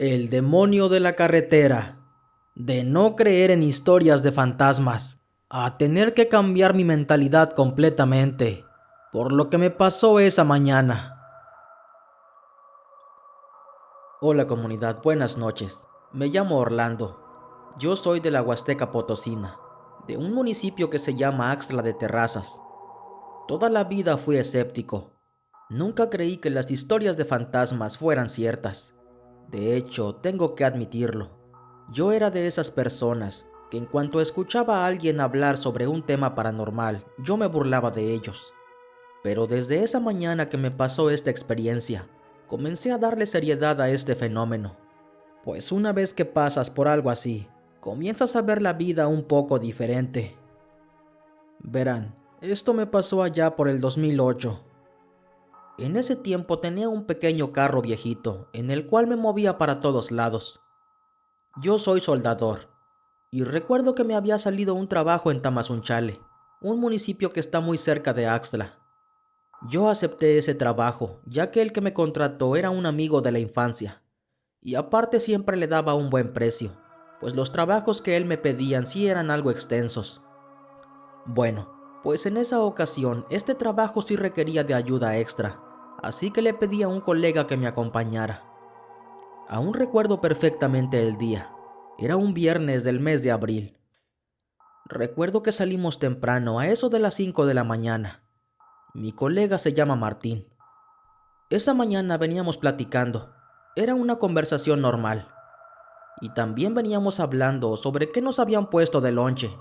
El demonio de la carretera. De no creer en historias de fantasmas, a tener que cambiar mi mentalidad completamente, por lo que me pasó esa mañana. Hola comunidad, buenas noches. Me llamo Orlando. Yo soy de la Huasteca Potosina, de un municipio que se llama Axtla de Terrazas. Toda la vida fui escéptico. Nunca creí que las historias de fantasmas fueran ciertas. De hecho, tengo que admitirlo. Yo era de esas personas que en cuanto escuchaba a alguien hablar sobre un tema paranormal, yo me burlaba de ellos. Pero desde esa mañana que me pasó esta experiencia, comencé a darle seriedad a este fenómeno. Pues una vez que pasas por algo así, comienzas a ver la vida un poco diferente. Verán, esto me pasó allá por el 2008. En ese tiempo tenía un pequeño carro viejito en el cual me movía para todos lados. Yo soy soldador y recuerdo que me había salido un trabajo en Tamazunchale, un municipio que está muy cerca de Axtla. Yo acepté ese trabajo ya que el que me contrató era un amigo de la infancia y aparte siempre le daba un buen precio, pues los trabajos que él me pedían sí eran algo extensos. Bueno, pues en esa ocasión este trabajo sí requería de ayuda extra, así que le pedí a un colega que me acompañara. Aún recuerdo perfectamente el día. Era un viernes del mes de abril. Recuerdo que salimos temprano, a eso de las 5 de la mañana. Mi colega se llama Martín. Esa mañana veníamos platicando. Era una conversación normal. Y también veníamos hablando sobre qué nos habían puesto de lonche.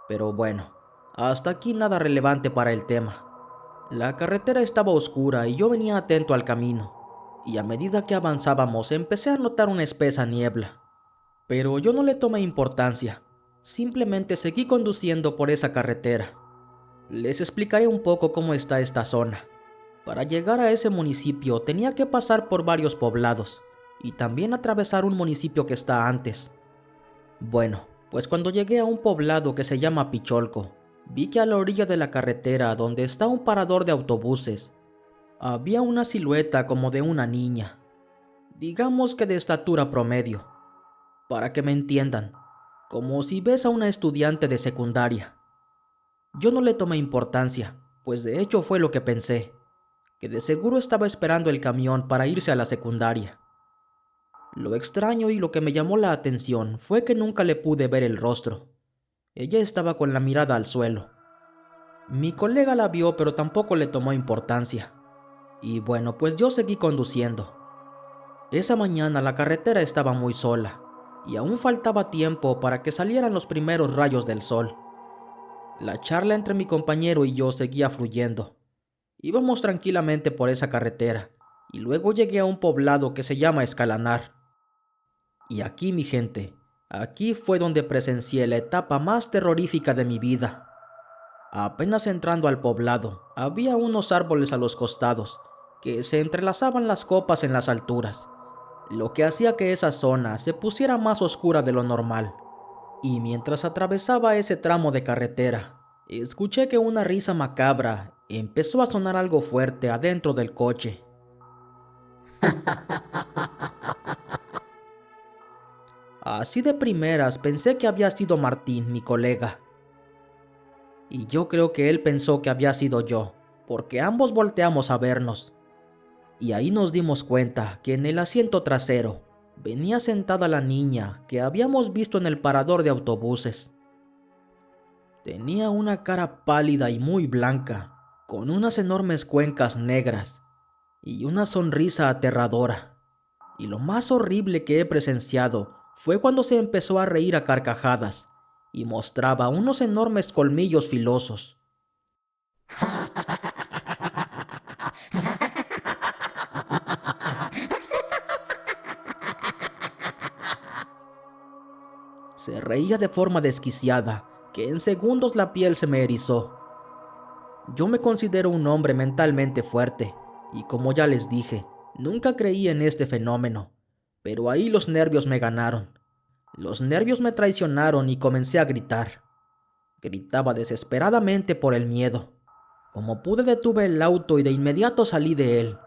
Pero bueno, hasta aquí nada relevante para el tema. La carretera estaba oscura y yo venía atento al camino, y a medida que avanzábamos empecé a notar una espesa niebla. Pero yo no le tomé importancia, simplemente seguí conduciendo por esa carretera. Les explicaré un poco cómo está esta zona. Para llegar a ese municipio tenía que pasar por varios poblados, y también atravesar un municipio que está antes. Bueno, pues cuando llegué a un poblado que se llama Picholco, vi que a la orilla de la carretera donde está un parador de autobuses, había una silueta como de una niña, digamos que de estatura promedio, para que me entiendan, como si ves a una estudiante de secundaria. Yo no le tomé importancia, pues de hecho fue lo que pensé, que de seguro estaba esperando el camión para irse a la secundaria. Lo extraño y lo que me llamó la atención fue que nunca le pude ver el rostro. Ella estaba con la mirada al suelo. Mi colega la vio pero tampoco le tomó importancia. Y bueno, pues yo seguí conduciendo. Esa mañana la carretera estaba muy sola y aún faltaba tiempo para que salieran los primeros rayos del sol. La charla entre mi compañero y yo seguía fluyendo. Íbamos tranquilamente por esa carretera y luego llegué a un poblado que se llama Escalanar. Y aquí, mi gente, aquí fue donde presencié la etapa más terrorífica de mi vida. Apenas entrando al poblado, había unos árboles a los costados, que se entrelazaban las copas en las alturas, lo que hacía que esa zona se pusiera más oscura de lo normal. Y mientras atravesaba ese tramo de carretera, escuché que una risa macabra empezó a sonar algo fuerte adentro del coche. Así de primeras pensé que había sido Martín, mi colega. Y yo creo que él pensó que había sido yo, porque ambos volteamos a vernos. Y ahí nos dimos cuenta que en el asiento trasero venía sentada la niña que habíamos visto en el parador de autobuses. Tenía una cara pálida y muy blanca, con unas enormes cuencas negras y una sonrisa aterradora. Y lo más horrible que he presenciado fue cuando se empezó a reír a carcajadas y mostraba unos enormes colmillos filosos. Se reía de forma desquiciada, que en segundos la piel se me erizó. Yo me considero un hombre mentalmente fuerte, y como ya les dije, nunca creí en este fenómeno, pero ahí los nervios me ganaron. Los nervios me traicionaron y comencé a gritar. Gritaba desesperadamente por el miedo. Como pude detuve el auto y de inmediato salí de él.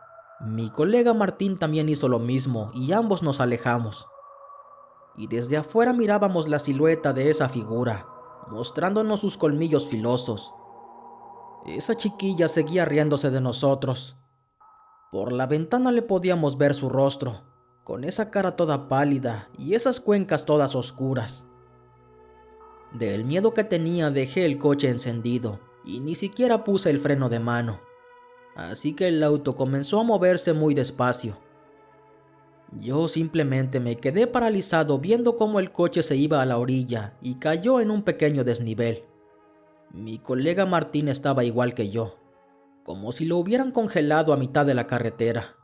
Mi colega Martín también hizo lo mismo y ambos nos alejamos. Y desde afuera mirábamos la silueta de esa figura, mostrándonos sus colmillos filosos. Esa chiquilla seguía riéndose de nosotros. Por la ventana le podíamos ver su rostro, con esa cara toda pálida y esas cuencas todas oscuras. Del miedo que tenía dejé el coche encendido y ni siquiera puse el freno de mano, así que el auto comenzó a moverse muy despacio. Yo simplemente me quedé paralizado viendo cómo el coche se iba a la orilla y cayó en un pequeño desnivel. Mi colega Martín estaba igual que yo, como si lo hubieran congelado a mitad de la carretera.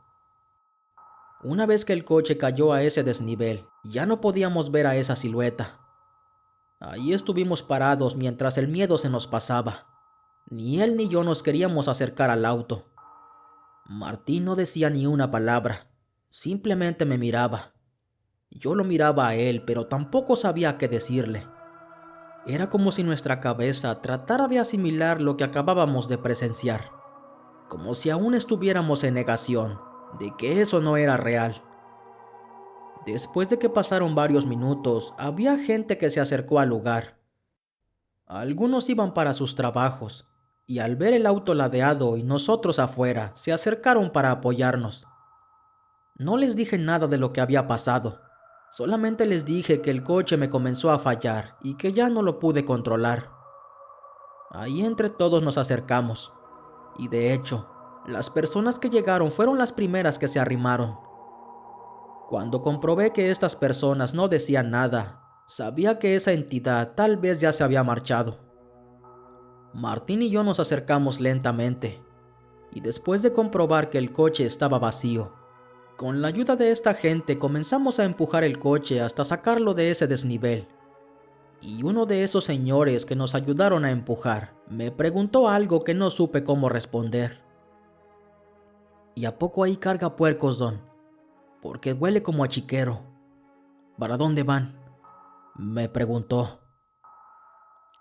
Una vez que el coche cayó a ese desnivel, ya no podíamos ver a esa silueta. Ahí estuvimos parados mientras el miedo se nos pasaba. Ni él ni yo nos queríamos acercar al auto. Martín no decía ni una palabra, simplemente me miraba. Yo lo miraba a él, pero tampoco sabía qué decirle. Era como si nuestra cabeza tratara de asimilar lo que acabábamos de presenciar, como si aún estuviéramos en negación de que eso no era real. Después de que pasaron varios minutos, había gente que se acercó al lugar. Algunos iban para sus trabajos, y al ver el auto ladeado y nosotros afuera, se acercaron para apoyarnos. No les dije nada de lo que había pasado, solamente les dije que el coche me comenzó a fallar y que ya no lo pude controlar. Ahí entre todos nos acercamos, y de hecho, las personas que llegaron fueron las primeras que se arrimaron. Cuando comprobé que estas personas no decían nada, sabía que esa entidad tal vez ya se había marchado. Martín y yo nos acercamos lentamente, y después de comprobar que el coche estaba vacío, con la ayuda de esta gente comenzamos a empujar el coche hasta sacarlo de ese desnivel. Y uno de esos señores que nos ayudaron a empujar me preguntó algo que no supe cómo responder. ¿Y a poco ahí carga puercos, don? Porque huele como a chiquero. ¿Para dónde van?, me preguntó.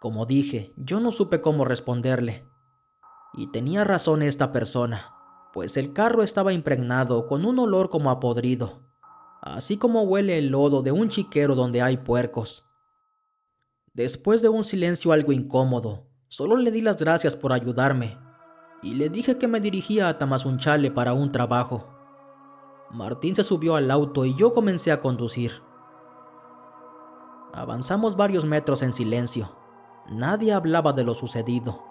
Como dije, yo no supe cómo responderle. Y tenía razón esta persona, pues el carro estaba impregnado con un olor como a podrido, así como huele el lodo de un chiquero donde hay puercos. Después de un silencio algo incómodo, solo le di las gracias por ayudarme y le dije que me dirigía a Tamazunchale para un trabajo. Martín se subió al auto y yo comencé a conducir. Avanzamos varios metros en silencio. Nadie hablaba de lo sucedido.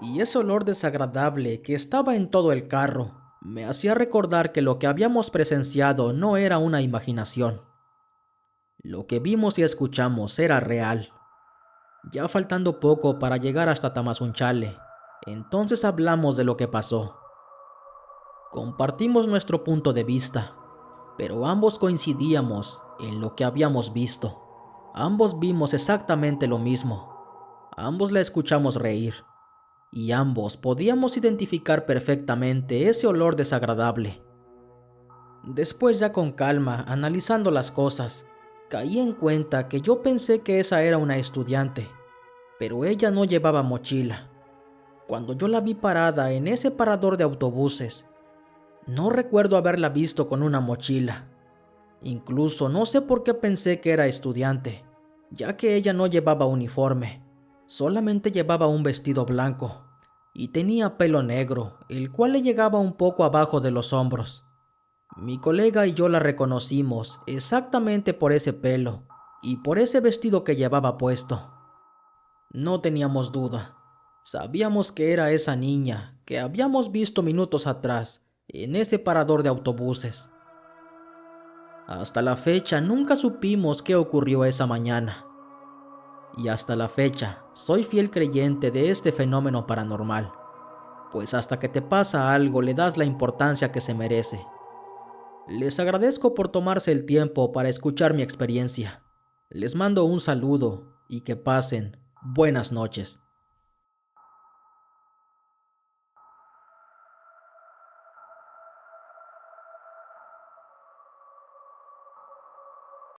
Y ese olor desagradable que estaba en todo el carro me hacía recordar que lo que habíamos presenciado no era una imaginación. Lo que vimos y escuchamos era real. Ya faltando poco para llegar hasta Tamazunchale, entonces hablamos de lo que pasó. Compartimos nuestro punto de vista, pero ambos coincidíamos en lo que habíamos visto. Ambos vimos exactamente lo mismo. Ambos la escuchamos reír. Y ambos podíamos identificar perfectamente ese olor desagradable. Después, ya con calma, analizando las cosas, caí en cuenta que yo pensé que esa era una estudiante, pero ella no llevaba mochila. Cuando yo la vi parada en ese parador de autobuses, no recuerdo haberla visto con una mochila. Incluso no sé por qué pensé que era estudiante, ya que ella no llevaba uniforme, solamente llevaba un vestido blanco y tenía pelo negro, el cual le llegaba un poco abajo de los hombros. Mi colega y yo la reconocimos exactamente por ese pelo y por ese vestido que llevaba puesto. No teníamos duda, sabíamos que era esa niña que habíamos visto minutos atrás en ese parador de autobuses. Hasta la fecha nunca supimos qué ocurrió esa mañana. Y hasta la fecha soy fiel creyente de este fenómeno paranormal, pues hasta que te pasa algo le das la importancia que se merece. Les agradezco por tomarse el tiempo para escuchar mi experiencia. Les mando un saludo y que pasen buenas noches.